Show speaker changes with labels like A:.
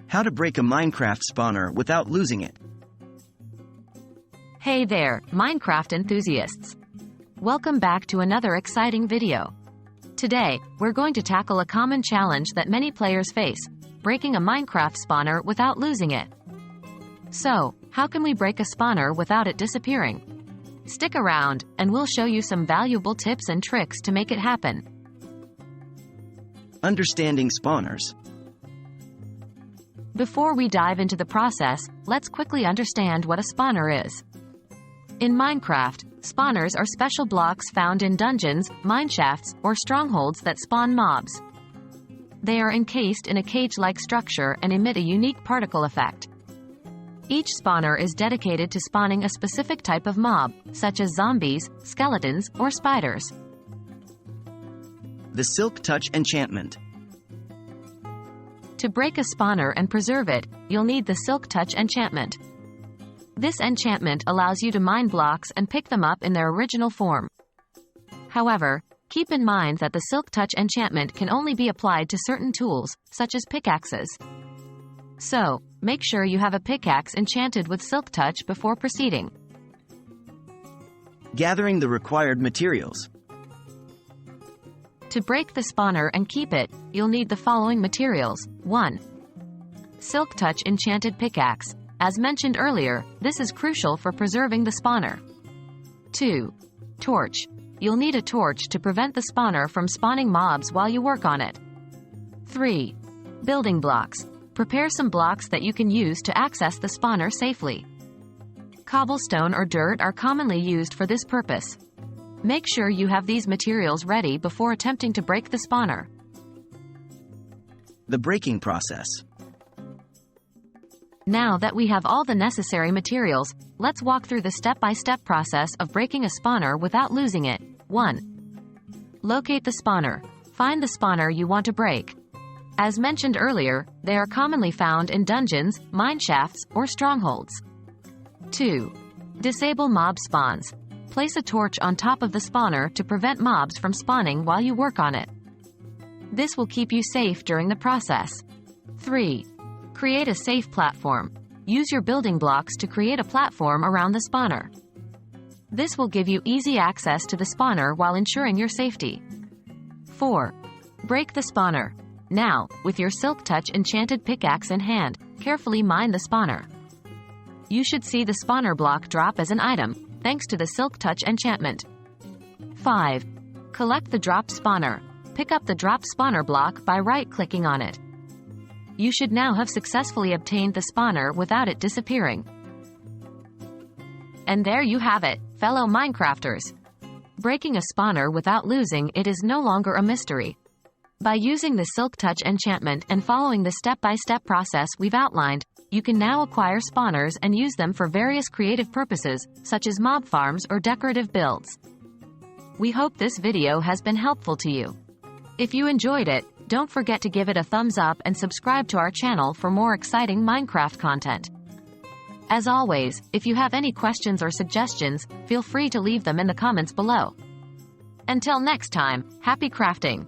A: How to break a Minecraft spawner without losing it.
B: Hey there, Minecraft enthusiasts! Welcome back to another exciting video. Today, we're going to tackle a common challenge that many players face, breaking a Minecraft spawner without losing it. So, how can we break a spawner without it disappearing? Stick around, and we'll show you some valuable tips and tricks to make it happen.
A: Understanding spawners.
B: Before we dive into the process, let's quickly understand what a spawner is. In Minecraft, spawners are special blocks found in dungeons, mineshafts, or strongholds that spawn mobs. They are encased in a cage-like structure and emit a unique particle effect. Each spawner is dedicated to spawning a specific type of mob, such as zombies, skeletons, or spiders.
A: The Silk Touch Enchantment.
B: To break a spawner and preserve it, you'll need the Silk Touch Enchantment. This enchantment allows you to mine blocks and pick them up in their original form. However, keep in mind that the Silk Touch Enchantment can only be applied to certain tools, such as pickaxes. So, make sure you have a pickaxe enchanted with Silk Touch before proceeding.
A: Gathering the required materials.
B: To break the spawner and keep it, you'll need the following materials. 1. Silk Touch Enchanted Pickaxe. As mentioned earlier, this is crucial for preserving the spawner. 2. Torch. You'll need a torch to prevent the spawner from spawning mobs while you work on it. 3. Building blocks. Prepare some blocks that you can use to access the spawner safely. Cobblestone or dirt are commonly used for this purpose. Make sure you have these materials ready before attempting to break the spawner.
A: The breaking process.
B: Now that we have all the necessary materials, let's walk through the step-by-step process of breaking a spawner without losing it. 1. Locate the spawner. Find the spawner you want to break. As mentioned earlier, they are commonly found in dungeons, mineshafts, or strongholds. 2. Disable mob spawns. Place a torch on top of the spawner to prevent mobs from spawning while you work on it. This will keep you safe during the process. 3. Create a safe platform. Use your building blocks to create a platform around the spawner. This will give you easy access to the spawner while ensuring your safety. 4. Break the spawner. Now, with your Silk Touch Enchanted Pickaxe in hand, carefully mine the spawner. You should see the spawner block drop as an item, thanks to the Silk Touch Enchantment. 5. Collect the dropped spawner. Pick up the dropped spawner block by right-clicking on it. You should now have successfully obtained the spawner without it disappearing. And there you have it, fellow Minecrafters. Breaking a spawner without losing it is no longer a mystery. By using the Silk Touch Enchantment and following the step-by-step process we've outlined, you can now acquire spawners and use them for various creative purposes, such as mob farms or decorative builds. We hope this video has been helpful to you. If you enjoyed it, don't forget to give it a thumbs up and subscribe to our channel for more exciting Minecraft content. As always, if you have any questions or suggestions, feel free to leave them in the comments below. Until next time, happy crafting!